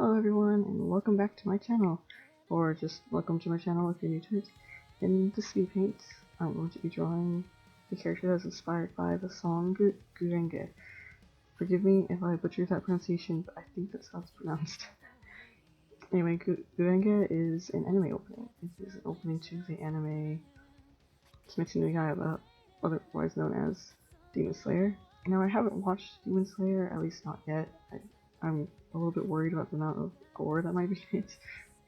Hello everyone, and welcome back to my channel, or just welcome to my channel if you're new to it. In the Speedpaint, I'm going to be drawing the character that's inspired by the song Gurenge. Forgive me if I butchered that pronunciation, but I think that's how it's pronounced. Anyway, Gurenge is an anime opening. It is an opening to the anime Kimetsu no Yaiba, otherwise known as Demon Slayer. Now, I haven't watched Demon Slayer, at least not yet. I'm a little bit worried about the amount of gore that might be in it,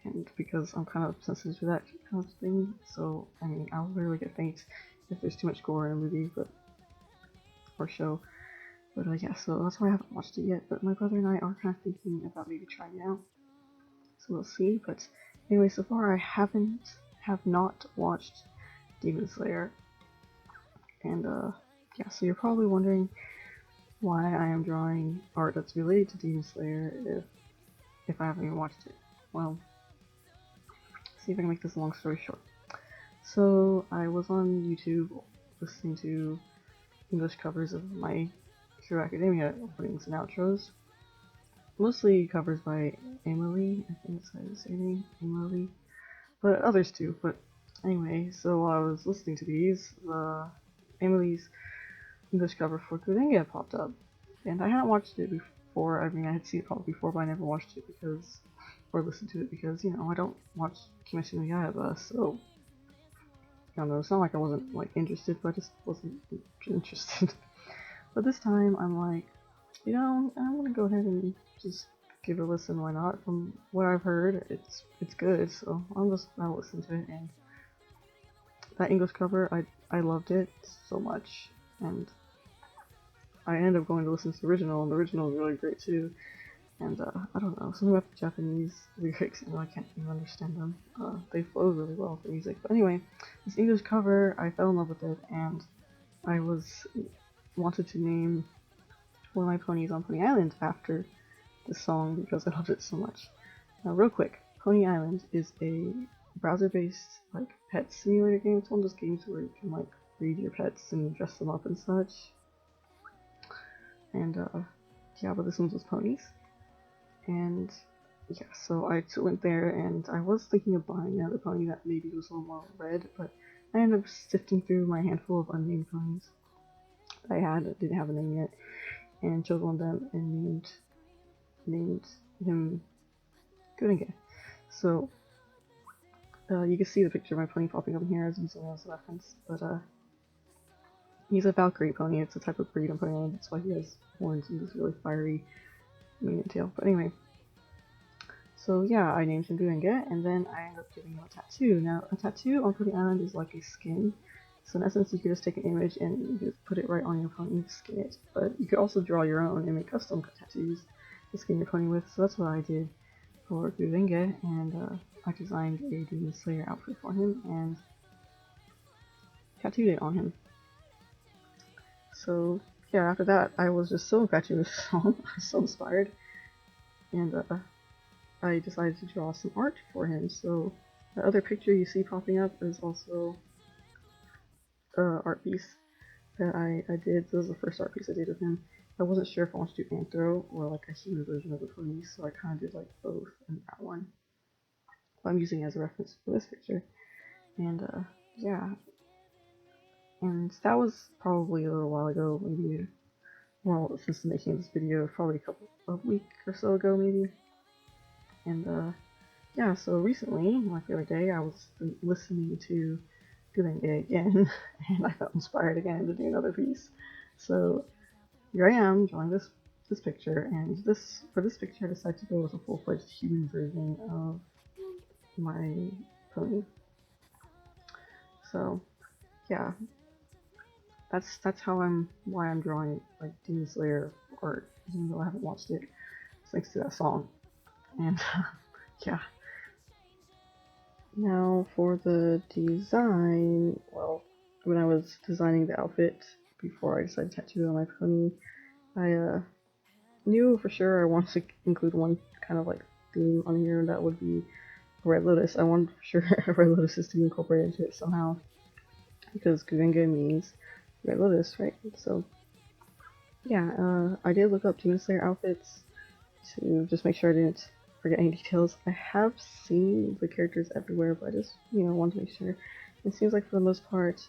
and because I'm kind of sensitive to that kind of thing, so I mean, I'll literally get faint if there's too much gore in a movie, or show. But yeah, so that's why I haven't watched it yet. But my brother and I are kind of thinking about maybe trying it out, so we'll see. But anyway, so far I have not watched Demon Slayer, and yeah, so you're probably wondering why I am drawing art that's related to Demon Slayer if I haven't even watched it. Well, see if I can make this a long story short. So I was on YouTube listening to English covers of My Hero Academia openings and outros. Mostly covers by Emily, I think that's how you say her name, Emily, but others too. But anyway, so while I was listening to these, Emily's English cover for Gurenge popped up, and I hadn't watched it before. I mean, I had seen it probably before, but I never watched it or listened to it because, you know, I don't watch Kimetsu no Yaiba, so I don't know, it's not like I wasn't like interested, but I just wasn't interested. But this time I'm like, you know, I want to go ahead and just give it a listen. Why not? From what I've heard, it's good, so I'll listen to it. And that English cover, I loved it so much, and I ended up going to listen to the original, and the original is really great too. And I don't know, something about the Japanese lyrics, you know, I can't even understand them. They flow really well with the music. But anyway, this English cover, I fell in love with it, and I wanted to name one of my ponies on PonyIsland after the song because I loved it so much. Now, real quick, PonyIsland is a browser-based like pet simulator game. It's one of those games where you can like breed your pets and dress them up and such. And yeah, but this one's with ponies. And yeah, so I went there, and I was thinking of buying another pony that maybe was a little more red, but I ended up sifting through my handful of unnamed ponies that I had that didn't have a name yet, and chose one of them and named him Gurenge. So you can see the picture of my pony popping up in here as using as a reference, but he's a Valkyrie pony. It's a type of breed on PonyIsland. That's why he has horns and this really fiery mane and tail. But anyway, so yeah, I named him Gurenge, and then I ended up giving him a tattoo. Now, a tattoo on PonyIsland is like a skin. So in essence, you could just take an image and you could put it right on your pony and skin it. But you could also draw your own and make custom tattoos to skin your pony with. So that's what I did for Gurenge, and I designed a Demon Slayer outfit for him and tattooed it on him. So yeah, after that, I was just so infatuated with the song. I was so inspired, and I decided to draw some art for him. So the other picture you see popping up is also art piece that I did. This was the first art piece I did with him. I wasn't sure if I wanted to do anthro or like a human version of the pony, so I kind of did like both in that one. I'm using it as a reference for this picture. And yeah, and that was probably a little while ago, maybe, well, since the making of this video, probably a week or so ago maybe. And yeah, so recently, like the other day, I was listening to Gurenge again, and I felt inspired again to do another piece. So here I am drawing this picture, and for this picture I decided to go with a full-fledged human version of my pony. So yeah, that's why I'm drawing like Demon Slayer art, even though I haven't watched it, thanks to that song. And yeah. Now for the design, well, when I was designing the outfit before I decided to tattoo it on my pony, I knew for sure I wanted to include one kind of like theme on here, and that would be a red lotus. I wanted for sure red lotuses to be incorporated into it somehow, because Gurenge means red lotus, right? So yeah, I did look up Demon Slayer outfits to just make sure I didn't forget any details. I have seen the characters everywhere, but I just, want to make sure. It seems like for the most part,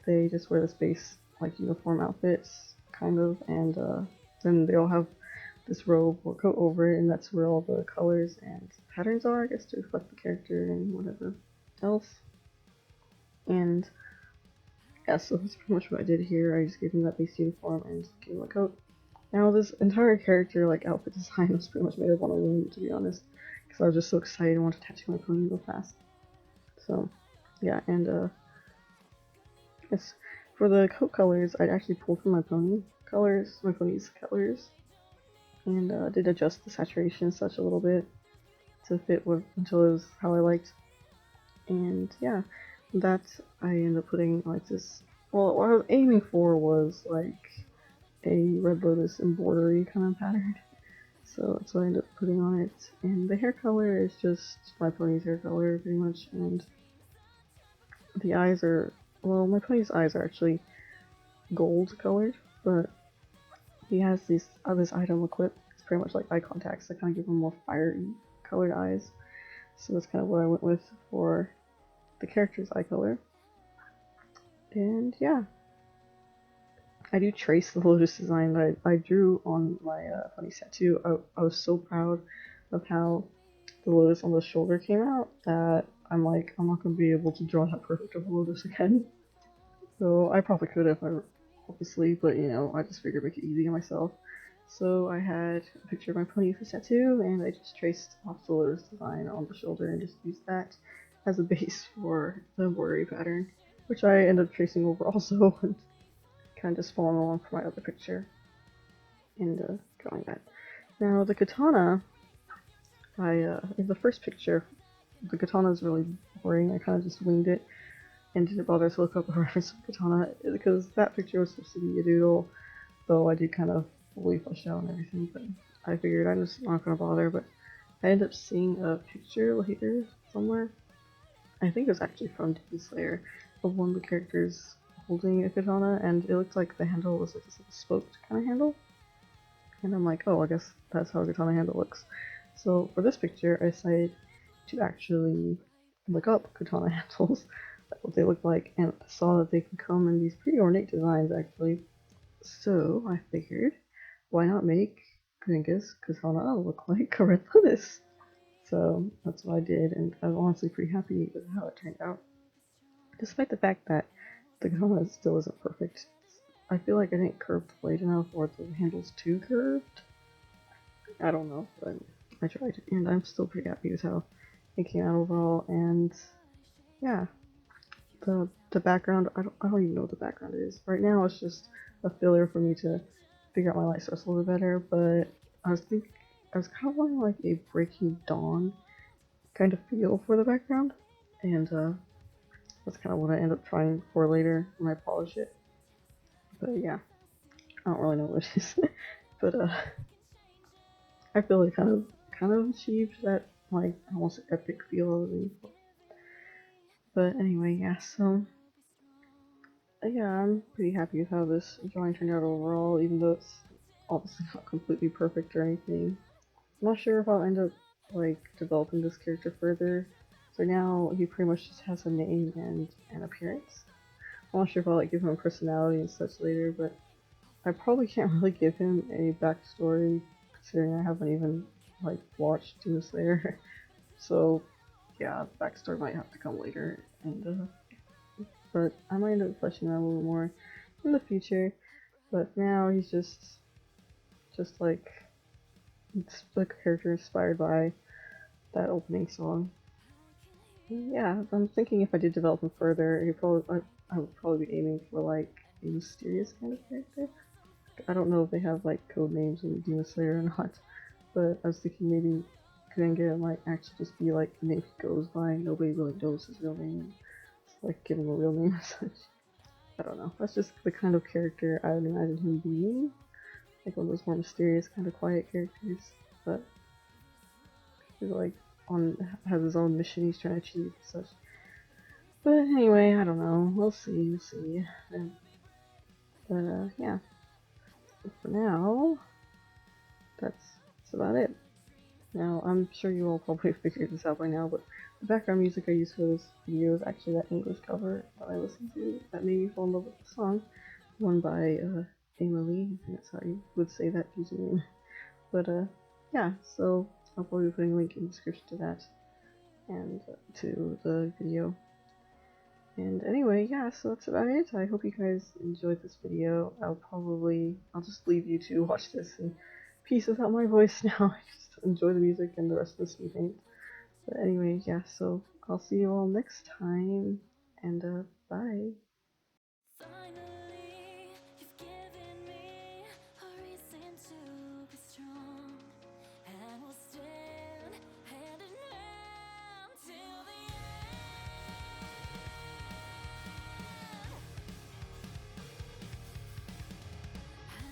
they just wear this base, like, uniform outfits, kind of, and then they all have this robe or coat over it, and that's where all the colors and patterns are, I guess, to reflect the character and whatever else. And yeah, so that's pretty much what I did here. I just gave him that base uniform and gave him a coat. Now this entire character, like, outfit design was pretty much made up on a whim, to be honest, because I was just so excited and wanted to tattoo my pony real fast. So yeah, and yes, for the coat colors, I actually pulled from my pony's colors, and did adjust the saturation such a little bit to fit with until it was how I liked. And yeah, that I ended up putting like this. Well, what I was aiming for was like a red lotus embroidery kind of pattern. So that's what I ended up putting on it. And the hair color is just my pony's hair color, pretty much. And the eyes are, well, my pony's eyes are actually gold colored, but he has this item equipped. It's pretty much like eye contacts that kind of give him more fiery colored eyes. So that's kind of what I went with for the character's eye color. And yeah, I do trace the lotus design that I drew on my funny tattoo. I was so proud of how the lotus on the shoulder came out that I'm like, I'm not going to be able to draw that perfect of a lotus again. So I probably could if obviously, but I just figured make it easy on myself. So I had a picture of my pony for tattoo, and I just traced off the lotus design on the shoulder and just used that as a base for the embroidery pattern, which I ended up tracing over also, and kind of just following along for my other picture and drawing that. Now the katana, in the first picture, the katana is really boring. I kind of just winged it and didn't bother to look up a reference to katana because that picture was supposed to be a doodle, though I did kind of fully flesh out and everything, but I figured I'm just not gonna bother. But I ended up seeing a picture later somewhere, I think it was actually from Demon Slayer, of one of the characters holding a katana, and it looked like the handle was like this spoked kind of handle, and I'm like, oh, I guess that's how a katana handle looks. So for this picture, I decided to actually look up katana handles, what they look like, and I saw that they can come in these pretty ornate designs actually. So I figured, why not make Gurenge's katana look like a red lotus? So that's what I did, and I was honestly pretty happy with how it turned out. Despite the fact that the katana still isn't perfect. I feel like I didn't curve the blade enough, or the handle's too curved. I don't know, but I tried, and I'm still pretty happy with how it came out overall. And yeah, the background, I don't even know what the background is. Right now it's just a filler for me to figure out my light source a little bit better, but I was kind of wanting like a Breaking Dawn kind of feel for the background, and that's kind of what I end up trying for later when I polish it. But yeah, I don't really know what it is, but I feel it kind of achieved that like almost epic feel of the. But anyway, yeah, so yeah, I'm pretty happy with how this drawing turned out overall, even though it's obviously not completely perfect or anything. I'm not sure if I'll end up like developing this character further. So now he pretty much just has a name and an appearance. I'm not sure if I'll like give him a personality and such later, but I probably can't really give him a backstory considering I haven't even like watched Demon Slayer. So yeah, the backstory might have to come later, and but I might end up fleshing out a little more in the future. But now he's just like the character inspired by that opening song. Yeah, I'm thinking if I did develop him further, I would probably be aiming for like a mysterious kind of character. I don't know if they have like code names in Demon Slayer or not, but I was thinking maybe Gurenge might actually just be like the name he goes by. Nobody really knows his real name. Just, like give him a real name and such. I don't know. That's just the kind of character I would imagine him being, like one of those more mysterious, kind of quiet characters. But he's like has his own mission he's trying to achieve and such. But anyway, I don't know. We'll see. But yeah. For now, that's about it. Now, I'm sure you all probably figured this out by now, but the background music I used for this video is actually that English cover that I listened to that made me fall in love with the song, one by Emily. I think that's how you would say that username. But yeah, so I'll probably be putting a link in the description to that and to the video. And anyway, yeah, so that's about it. I hope you guys enjoyed this video. I'll just leave you to watch this in peace without my voice now. Just enjoy the music and the rest of the Speedpaint. But anyway, yeah, so I'll see you all next time, and bye. Finally, you've given me a reason to be strong, and we'll stand hand in hand till the end.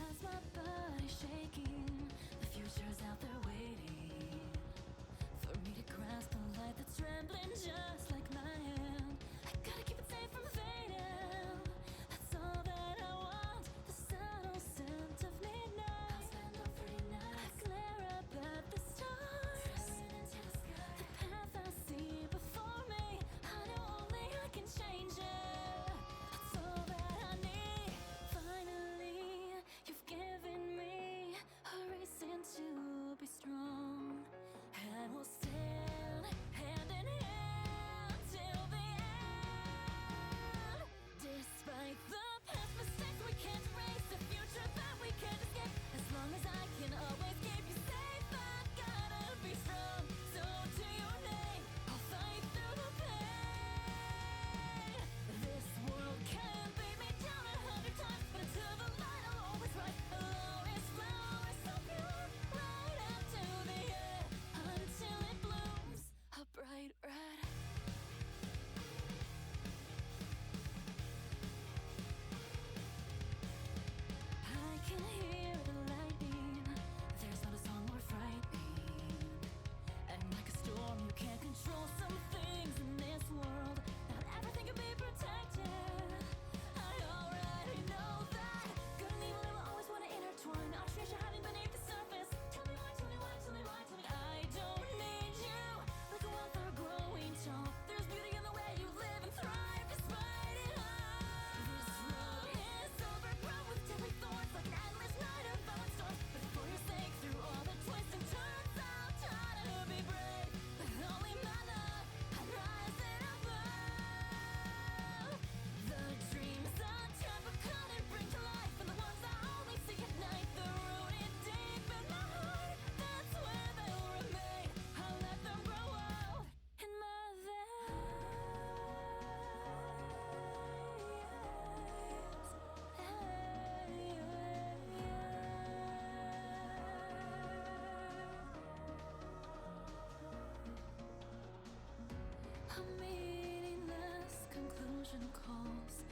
Has my body shaking? The future's out there waiting for me to grasp the light that's trembling just like my hand. I gotta keep it safe from fading. That's all that I want. The subtle scent of midnight. I'll spend every night. I glare up at the stars. The path I see before me, I know only I can change it. That's all that I need. Finally, you've given me a reason to be strong, and we'll stand hand in hand till the end. Despite the past mistakes we can't erase, the future that we can't escape, as long as I can always keep you safe, I gotta be strong. So to your name, I'll fight through the pain. This world can beat me down 100 times, but until the light I'll always rise. I'll always flower so pure, right up to the end, until it blooms a bright red. I can hear the lightning. There's not a song more frightening. And like a storm, you can't control some things in this world. Not everything can be protected. I already know that. Good and evil will always want to intertwine. Our treasure hiding beneath the surface. Tell me why, tell me why, tell me why, tell me. I don't need you. Like a wildflower growing tall. There's beauty in the way you live and thrive despite it all. This road is overgrown with deadly thorns, like an endless night of violent storms. But for your sake, through all the twists and turns, I'll try to be brave. With only my love, I'm rising above. The dreams I turn for color and bring to life, and the ones I only see at night, they're rooted deep in my heart. That's where they'll remain. I'll let them grow old in my veins. A meaningless conclusion calls.